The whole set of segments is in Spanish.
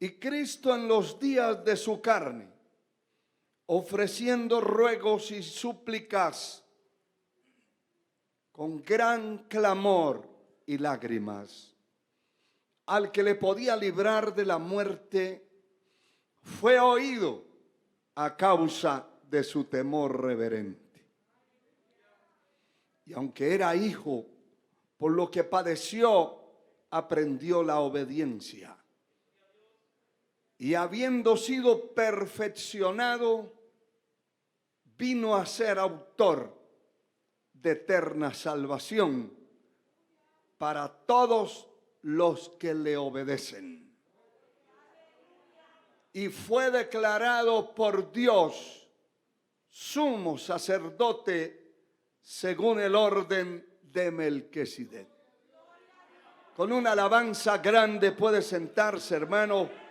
Y Cristo en los días de su carne, ofreciendo ruegos y súplicas con gran clamor y lágrimas, al que le podía librar de la muerte, fue oído a causa de su temor reverente. Y aunque era hijo, por lo que padeció, aprendió la obediencia. Y habiendo sido perfeccionado, vino a ser autor de eterna salvación para todos los que le obedecen. Y fue declarado por Dios sumo sacerdote según el orden de Melquisedec. Con una alabanza grande puede sentarse, hermano.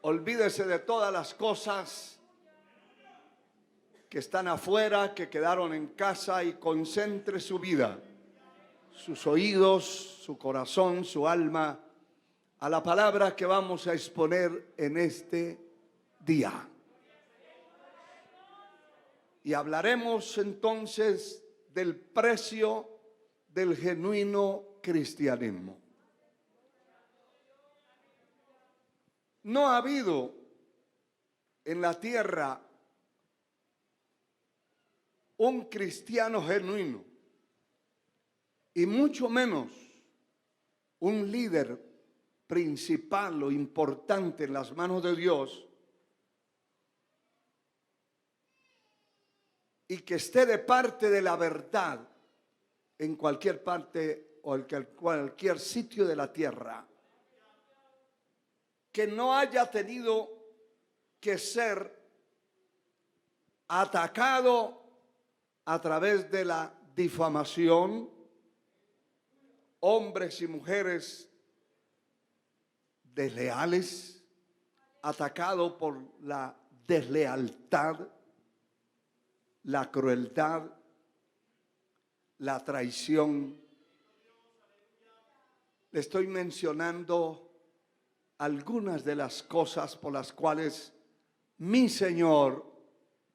Olvídese de todas las cosas que están afuera, que quedaron en casa, y concentre su vida, sus oídos, su corazón, su alma, a la palabra que vamos a exponer en este día. Y hablaremos entonces del precio del genuino cristianismo. No ha habido en la tierra un cristiano genuino, y mucho menos un líder principal o importante en las manos de Dios, y que esté de parte de la verdad en cualquier parte o en cualquier sitio de la tierra, que no haya tenido que ser atacado a través de la difamación, hombres y mujeres desleales, atacado por la deslealtad, la crueldad, la traición. Le estoy mencionando algunas de las cosas por las cuales mi Señor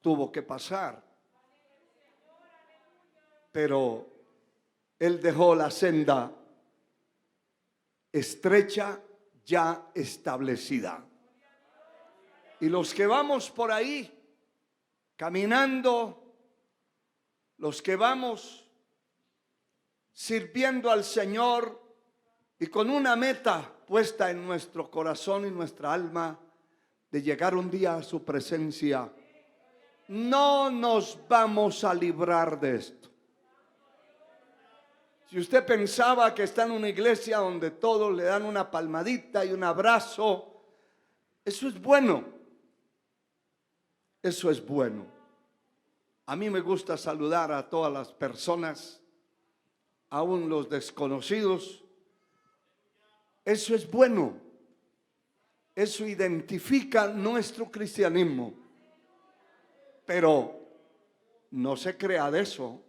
tuvo que pasar. Pero Él dejó la senda estrecha ya establecida. Y los que vamos por ahí caminando, los que vamos sirviendo al Señor y con una meta puesta en nuestro corazón y nuestra alma de llegar un día a su presencia, no nos vamos a librar de esto. Si usted pensaba que está en una iglesia donde todos le dan una palmadita y un abrazo, eso es bueno. Eso es bueno. A mí me gusta saludar a todas las personas, aún los desconocidos. Eso es bueno. Eso identifica nuestro cristianismo. Pero no se crea de eso.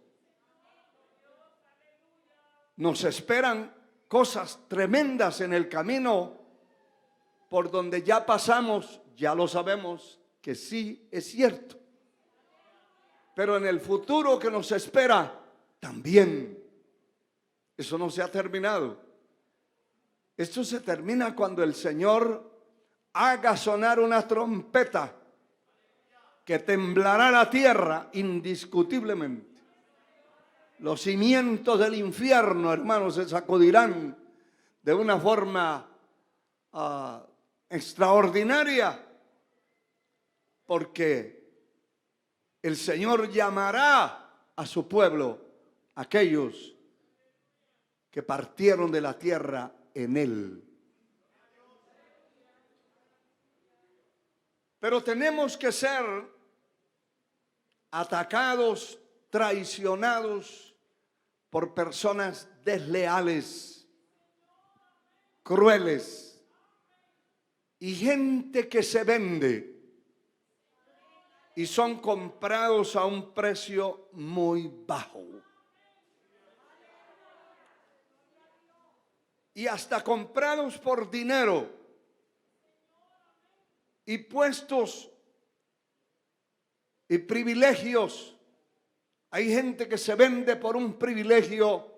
Nos esperan cosas tremendas en el camino por donde ya pasamos, ya lo sabemos que sí es cierto. Pero en el futuro que nos espera también, eso no se ha terminado. Esto se termina cuando el Señor haga sonar una trompeta que temblará la tierra indiscutiblemente. Los cimientos del infierno, hermanos, se sacudirán de una forma extraordinaria, porque el Señor llamará a su pueblo, aquellos que partieron de la tierra en Él. Pero tenemos que ser atacados, traicionados por personas desleales, crueles y gente que se vende y son comprados a un precio muy bajo. y hasta comprados por dinero y puestos y privilegios. Hay gente que se vende por un privilegio,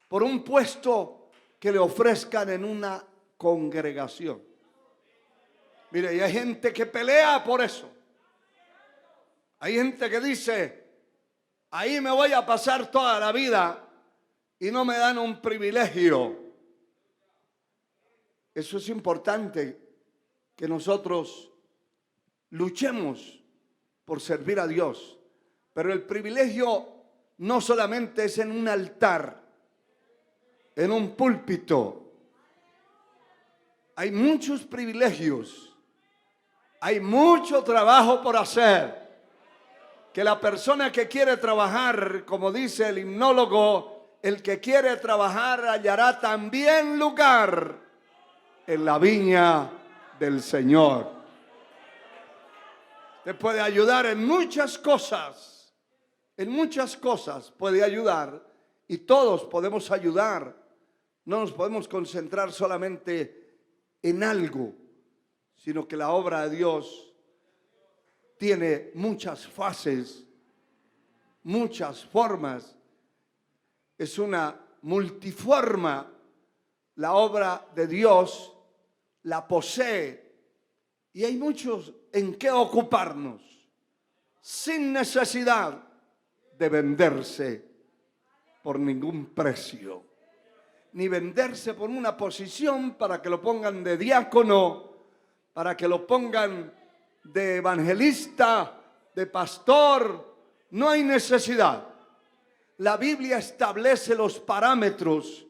por un puesto que le ofrezcan en una congregación. Mire, y hay gente que pelea por eso. Hay gente que dice, ahí me voy a pasar toda la vida y no me dan un privilegio. Eso es importante, que nosotros luchemos por servir a Dios. Pero el privilegio no solamente es en un altar, en un púlpito. Hay muchos privilegios. Hay mucho trabajo por hacer. Que la persona que quiere trabajar, como dice el himnólogo, el que quiere trabajar hallará también lugar en la viña del Señor. Te puede ayudar en muchas cosas. En muchas cosas puede ayudar. Y todos podemos ayudar. No nos podemos concentrar solamente en algo, sino que la obra de Dios tiene muchas fases, muchas formas. Es una multiforma. La obra de Dios la posee y hay muchos en qué ocuparnos sin necesidad de venderse por ningún precio, ni venderse por una posición para que lo pongan de diácono, para que lo pongan de evangelista, de pastor. No hay necesidad. La Biblia establece los parámetros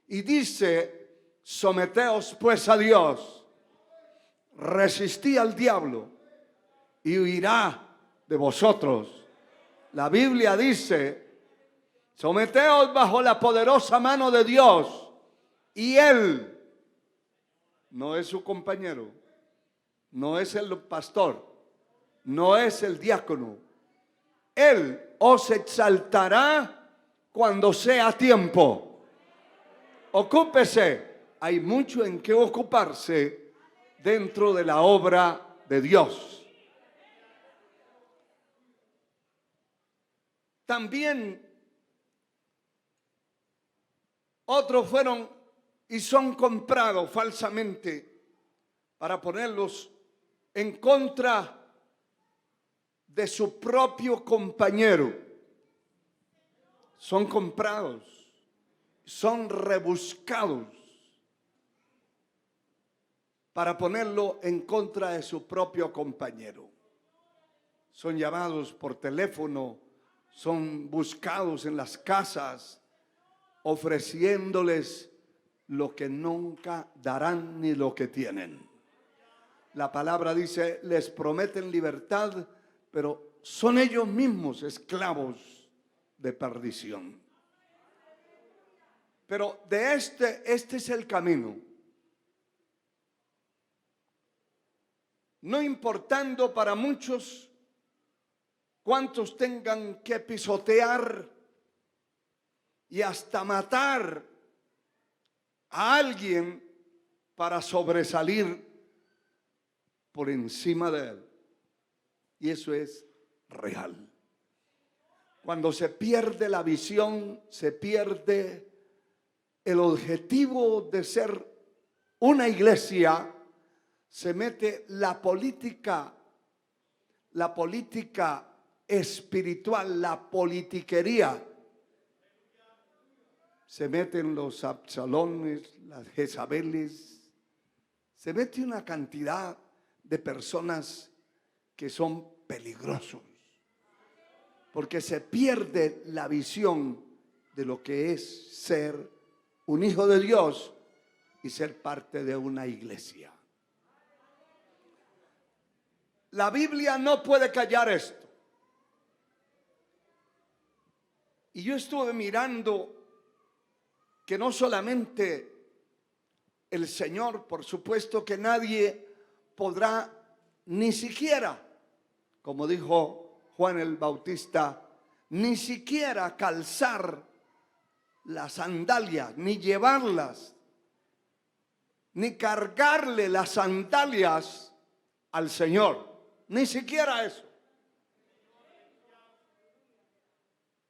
y dice: someteos pues a Dios, resistid al diablo y huirá de vosotros. La Biblia dice: someteos bajo la poderosa mano de Dios, y Él no es su compañero, no es el pastor, no es el diácono. Él os exaltará cuando sea tiempo. Ocúpese. Hay mucho en qué ocuparse dentro de la obra de Dios. También otros fueron y son comprados falsamente para ponerlos en contra de su propio compañero. Son comprados, son rebuscados para ponerlo en contra de su propio compañero. Son llamados por teléfono, son buscados en las casas, ofreciéndoles lo que nunca darán ni lo que tienen. La palabra dice: les prometen libertad, pero son ellos mismos esclavos de perdición. Pero de este es el camino. No importando para muchos cuántos tengan que pisotear y hasta matar a alguien para sobresalir por encima de él. Y eso es real. Cuando se pierde la visión, se pierde el objetivo de ser una iglesia, se mete la política espiritual, la politiquería. Se meten los Absalones, las Jezabeles, se mete una cantidad de personas que son peligrosos, porque se pierde la visión de lo que es ser un hijo de Dios y ser parte de una iglesia. La Biblia no puede callar esto. Y yo estuve mirando que no solamente el Señor, por supuesto que nadie podrá ni siquiera, como dijo Juan el Bautista, ni siquiera calzar las sandalias, ni llevarlas ni cargarle las sandalias al Señor. Ni siquiera eso.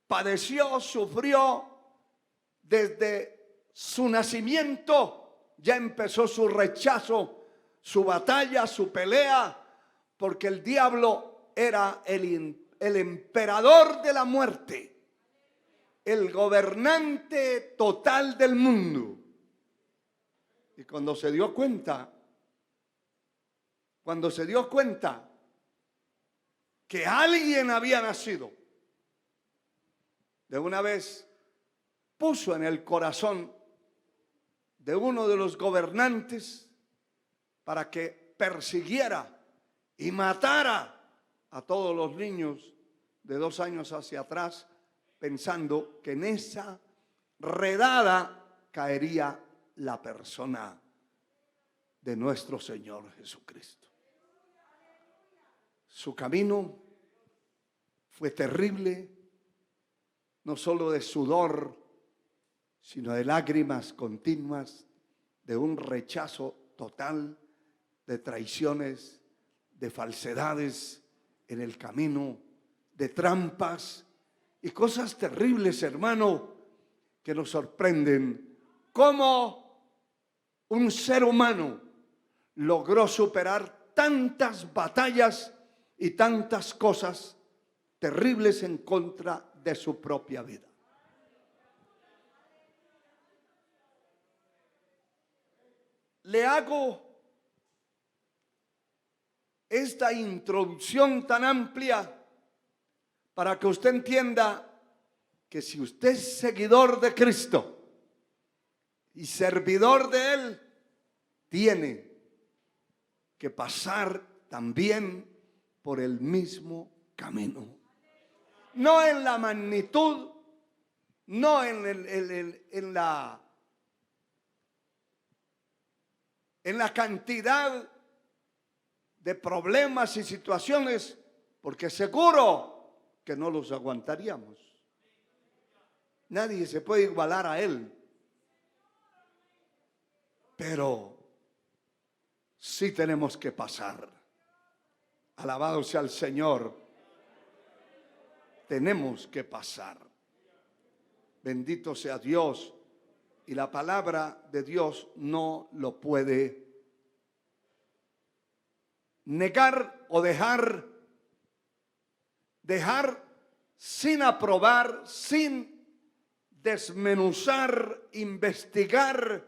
Padeció, sufrió desde su nacimiento. Ya empezó su rechazo, su batalla, su pelea, porque el diablo era el emperador de la muerte, el gobernante total del mundo. Y cuando se dio cuenta que alguien había nacido, de una vez puso en el corazón de uno de los gobernantes para que persiguiera y matara a todos los niños de 2 años hacia atrás, pensando que en esa redada caería la persona de nuestro Señor Jesucristo. Su camino fue terrible, no solo de sudor, sino de lágrimas continuas, de un rechazo total, de traiciones, de falsedades en el camino, de trampas y cosas terribles, hermano, que nos sorprenden. Cómo un ser humano logró superar tantas batallas y tantas cosas terribles en contra de su propia vida. Le hago esta introducción tan amplia para que usted entienda que si usted es seguidor de Cristo y servidor de Él, tiene que pasar también por el mismo camino. No en la magnitud, no en la cantidad de problemas y situaciones, porque seguro que no los aguantaríamos. Nadie se puede igualar a Él. Pero sí tenemos que pasar. Alabado sea el Señor. Tenemos que pasar. Bendito sea Dios. Y la palabra de Dios no lo puede negar o dejar sin aprobar, sin desmenuzar, investigar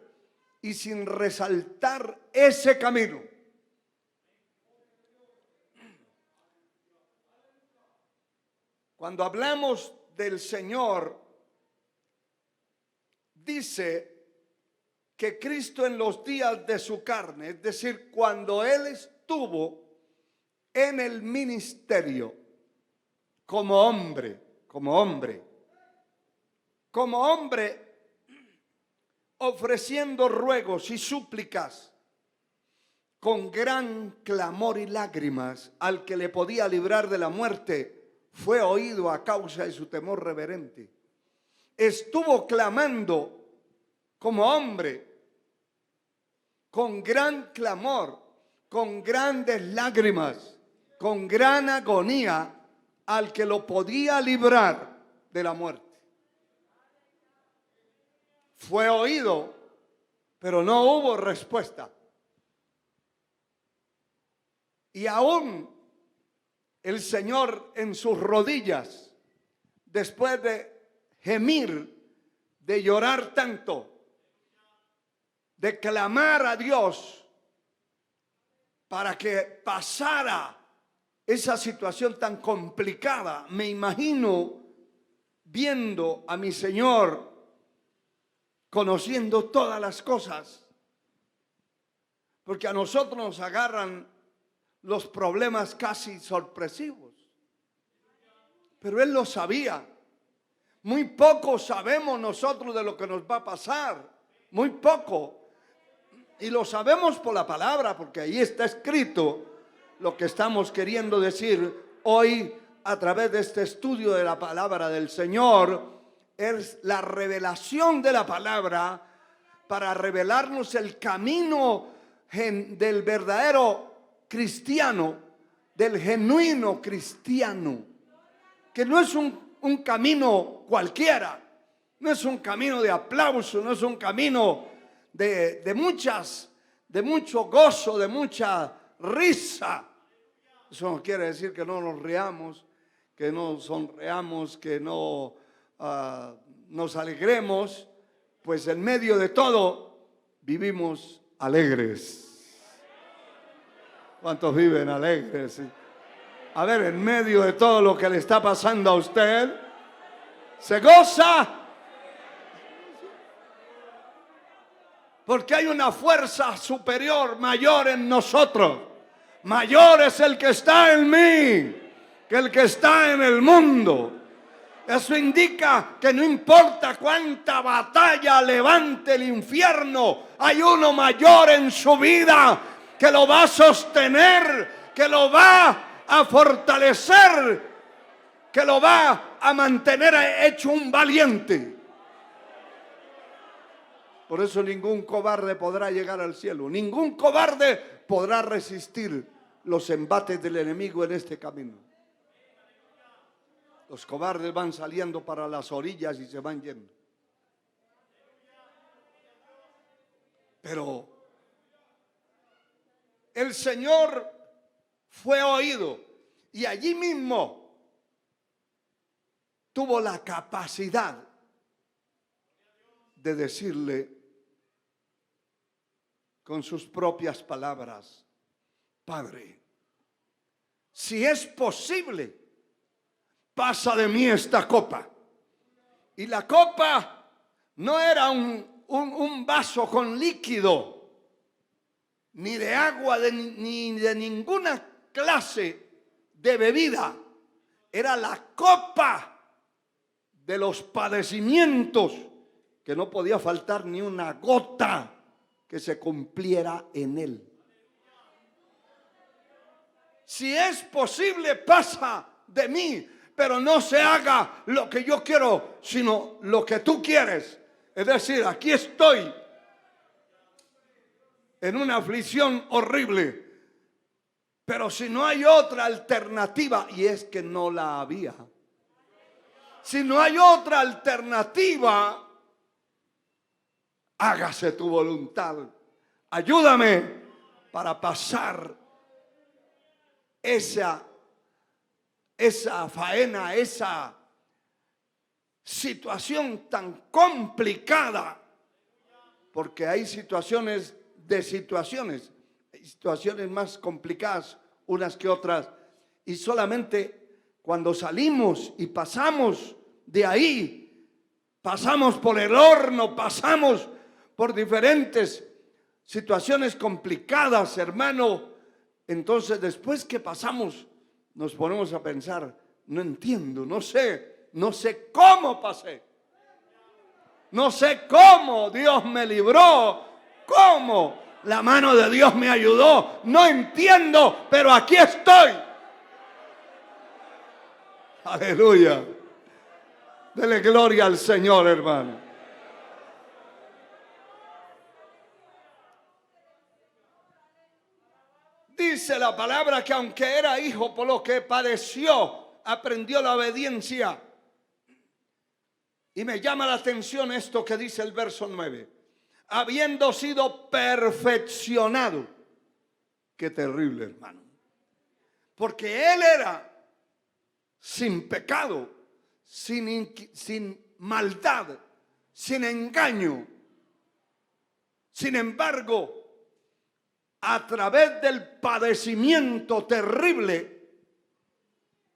y sin resaltar ese camino. Cuando hablamos del Señor, dice que Cristo en los días de su carne, es decir, cuando Él estuvo en el ministerio como hombre, ofreciendo ruegos y súplicas con gran clamor y lágrimas al que le podía librar de la muerte, fue oído a causa de su temor reverente. Estuvo clamando como hombre, con gran clamor, con grandes lágrimas, con gran agonía, al que lo podía librar de la muerte. Fue oído, pero no hubo respuesta. Y aún el Señor en sus rodillas, después de gemir, de llorar tanto, de clamar a Dios para que pasara esa situación tan complicada, me imagino viendo a mi Señor, conociendo todas las cosas, porque a nosotros nos agarran los problemas casi sorpresivos, pero Él lo sabía. Muy poco sabemos nosotros de lo que nos va a pasar, muy poco, y lo sabemos por la palabra, porque ahí está escrito lo que estamos queriendo decir hoy a través de este estudio de la palabra del Señor. Es la revelación de la palabra para revelarnos el camino del verdadero cristiano, del genuino cristiano, que no es un camino cualquiera, no es un camino de aplauso, no es un camino de mucho gozo, de mucha risa. Eso no quiere decir que no nos riamos, que no sonreamos, que no nos alegremos, pues en medio de todo vivimos alegres. ¿Cuántos viven alegres? A ver, en medio de todo lo que le está pasando a usted, ¿se goza? Porque hay una fuerza superior, mayor en nosotros. Mayor es el que está en mí que el que está en el mundo. Eso indica que no importa cuánta batalla levante el infierno, hay uno mayor en su vida que lo va a sostener, que lo va a fortalecer, que lo va a mantener hecho un valiente. Por eso ningún cobarde podrá llegar al cielo. Ningún cobarde podrá resistir los embates del enemigo en este camino. Los cobardes van saliendo para las orillas y se van yendo. Pero el Señor fue oído y allí mismo tuvo la capacidad de decirle con sus propias palabras: Padre, si es posible, pasa de mí esta copa. Y la copa no era un vaso con líquido, ni de agua, ni de ninguna clase de bebida. Era la copa de los padecimientos, que no podía faltar ni una gota que se cumpliera en él. Si es posible, pasa de mí, pero no se haga lo que yo quiero, sino lo que tú quieres. Es decir, aquí estoy en una aflicción horrible, pero si no hay otra alternativa, y es que no la había. Si no hay otra alternativa, hágase tu voluntad. Ayúdame para pasar esa faena, esa situación tan complicada. Porque hay situaciones hay situaciones más complicadas unas que otras. Y solamente cuando salimos y pasamos de ahí, pasamos por el horno, pasamos por diferentes situaciones complicadas, hermano. Entonces, después que pasamos, nos ponemos a pensar: no entiendo, no sé cómo pasé. No sé cómo Dios me libró, cómo la mano de Dios me ayudó. No entiendo, pero aquí estoy. Aleluya. Dele gloria al Señor, hermano. Dice la palabra que aunque era hijo, por lo que padeció, aprendió la obediencia. Y me llama la atención esto que dice el verso 9. Habiendo sido perfeccionado. Qué terrible, hermano. Porque él era sin pecado, sin maldad, sin engaño. Sin embargo, a través del padecimiento terrible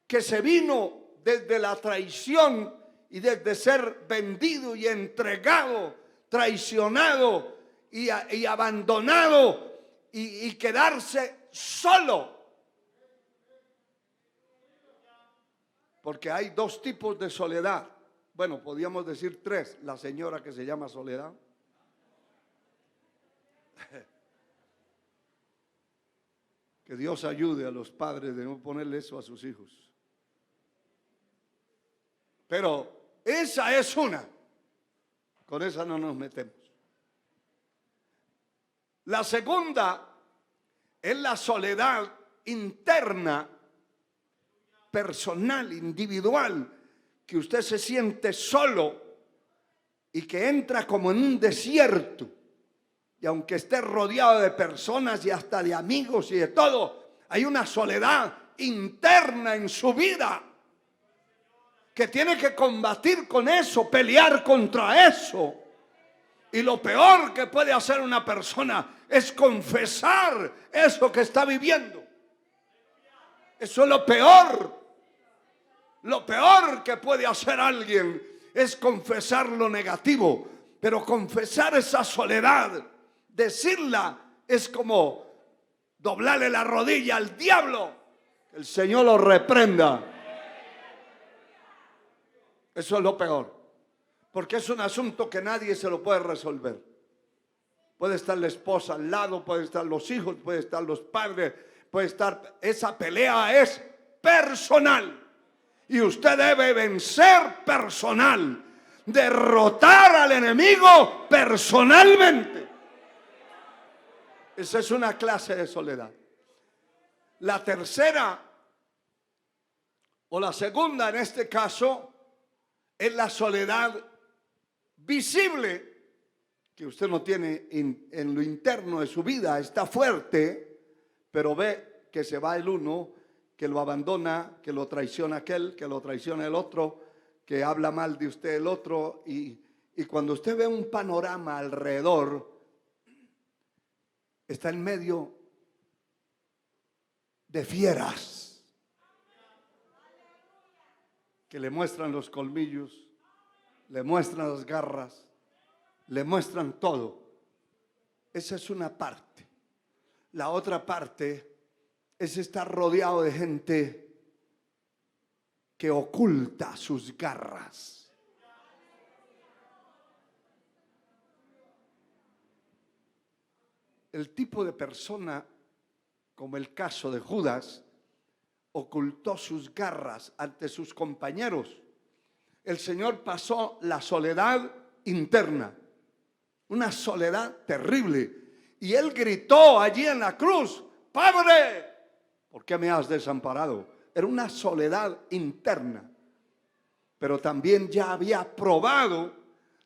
que se vino desde la traición y desde ser vendido y entregado, traicionado y abandonado y quedarse solo. Porque hay dos tipos de soledad. Bueno, podríamos decir tres. La señora que se llama soledad. Que Dios ayude a los padres de no ponerle eso a sus hijos. Pero esa es una. Con esa no nos metemos. La segunda es la soledad interna, personal, individual, que usted se siente solo y que entra como en un desierto. Y aunque esté rodeado de personas y hasta de amigos y de todo, hay una soledad interna en su vida que tiene que combatir con eso, pelear contra eso. Y lo peor que puede hacer una persona es confesar eso que está viviendo. Eso es lo peor. Lo peor que puede hacer alguien es confesar lo negativo. Pero confesar esa soledad, decirla, es como doblarle la rodilla al diablo. Que el Señor lo reprenda. Eso es lo peor. Porque es un asunto que nadie se lo puede resolver. Puede estar la esposa al lado, puede estar los hijos, puede estar los padres, puede estar... Esa pelea es personal. Y usted debe vencer personal. Derrotar al enemigo personalmente. Esa es una clase de soledad. La tercera, o la segunda en este caso, es la soledad visible, que usted no tiene en lo interno de su vida. Está fuerte, pero ve que se va el uno, que lo abandona, que lo traiciona aquel, que lo traiciona el otro, que habla mal de usted el otro. Y cuando usted ve un panorama alrededor, está en medio de fieras que le muestran los colmillos, le muestran las garras, le muestran todo. Esa es una parte. La otra parte es estar rodeado de gente que oculta sus garras. El tipo de persona, como el caso de Judas, ocultó sus garras ante sus compañeros. El Señor pasó la soledad interna, una soledad terrible. Y Él gritó allí en la cruz: Padre, ¿por qué me has desamparado? Era una soledad interna. Pero también ya había probado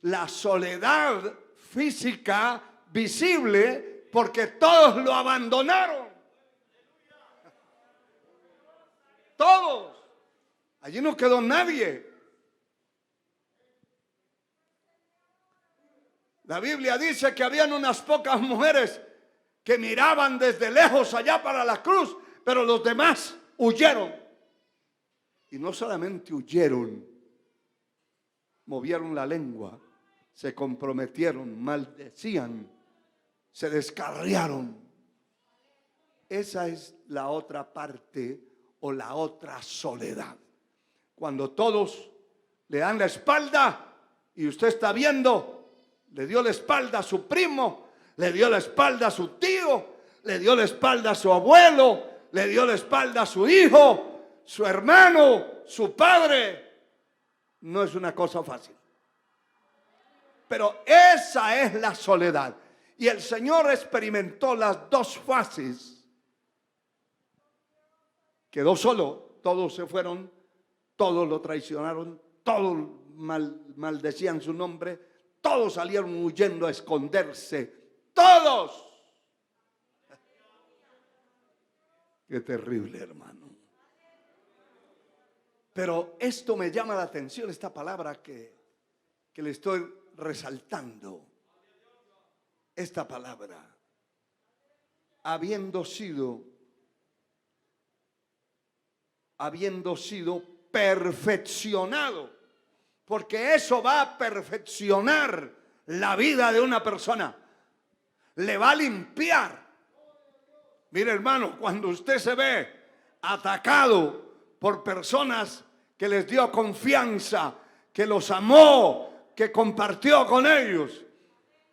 la soledad física visible, porque todos lo abandonaron. Todos. Allí no quedó nadie. La Biblia dice que habían unas pocas mujeres que miraban desde lejos allá para la cruz, pero los demás huyeron. Y no solamente huyeron, movieron la lengua, se comprometieron, maldecían, se descarriaron. Esa es la otra parte o la otra soledad. Cuando todos le dan la espalda y usted está viendo, le dio la espalda a su primo, le dio la espalda a su tío, le dio la espalda a su abuelo, le dio la espalda a su hijo, su hermano, su padre. No es una cosa fácil. Pero esa es la soledad. Y el Señor experimentó las dos fases. Quedó solo, todos se fueron, todos lo traicionaron, todos maldecían su nombre, todos salieron huyendo a esconderse, todos. Qué terrible, hermano. Pero esto me llama la atención, esta palabra que le estoy resaltando. Esta palabra, habiendo sido perfeccionado, porque eso va a perfeccionar la vida de una persona, le va a limpiar. Mire, hermano, cuando usted se ve atacado por personas que les dio confianza, que los amó, que compartió con ellos,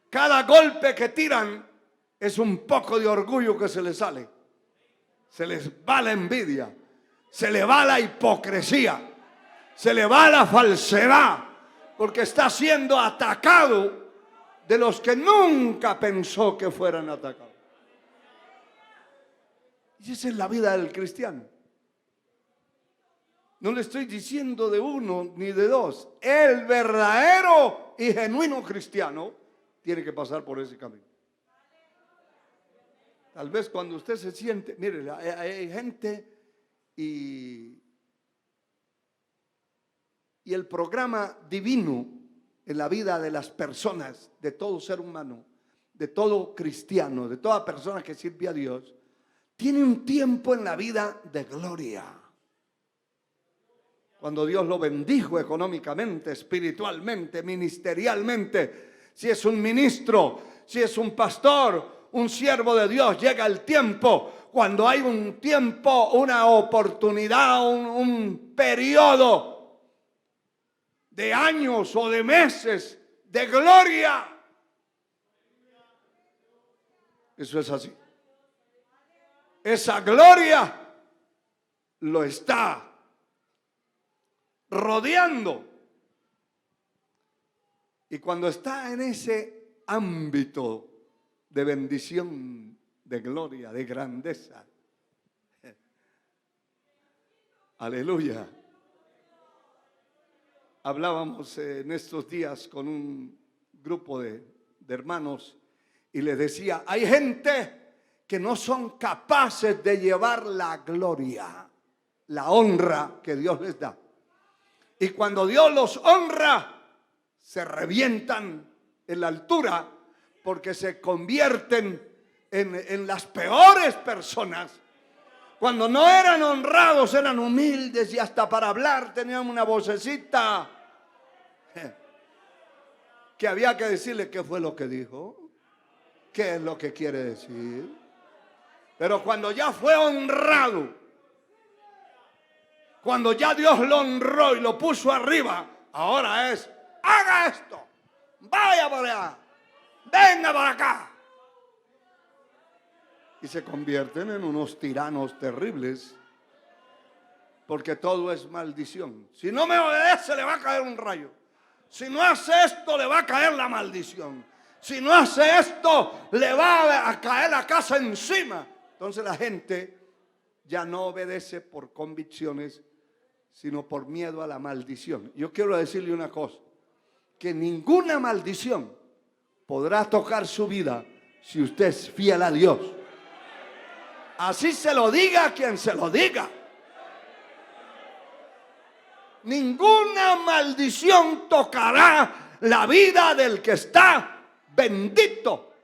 cada golpe que tiran es un poco de orgullo que se les sale. Se les va la envidia, se le va la hipocresía, se le va la falsedad, porque está siendo atacado de los que nunca pensó que fueran atacados. Y esa es la vida del cristiano. No le estoy diciendo de uno ni de dos. El verdadero y genuino cristiano tiene que pasar por ese camino. Tal vez cuando usted se siente, mire, hay gente y el programa divino en la vida de las personas, de todo ser humano, de todo cristiano, de toda persona que sirve a Dios, tiene un tiempo en la vida de gloria. Cuando Dios lo bendijo económicamente, espiritualmente, ministerialmente, si es un ministro, si es un pastor, un siervo de Dios, llega el tiempo, cuando hay un tiempo, una oportunidad, un periodo de años o de meses de gloria. Eso es así. Esa gloria lo está rodeando. Y cuando está en ese ámbito de bendición, de gloria, de grandeza, aleluya. Hablábamos en estos días con un grupo de hermanos y les decía, hay gente que no son capaces de llevar la gloria, la honra que Dios les da. Y cuando Dios los honra, se revientan en la altura porque se convierten en las peores personas. Cuando no eran honrados, eran humildes y hasta para hablar tenían una vocecita que había que decirle qué fue lo que dijo, qué es lo que quiere decir. Pero cuando ya fue honrado, cuando ya Dios lo honró y lo puso arriba, ahora es, haga esto, vaya por allá, venga para acá. Y se convierten en unos tiranos terribles, porque todo es maldición. Si no me obedece, le va a caer un rayo. Si no hace esto, le va a caer la maldición. Si no hace esto, le va a caer la casa encima. Entonces la gente ya no obedece por convicciones, sino por miedo a la maldición. Yo quiero decirle una cosa, que ninguna maldición podrá tocar su vida si usted es fiel a Dios. Así se lo diga a quien se lo diga. Ninguna maldición tocará la vida del que está bendito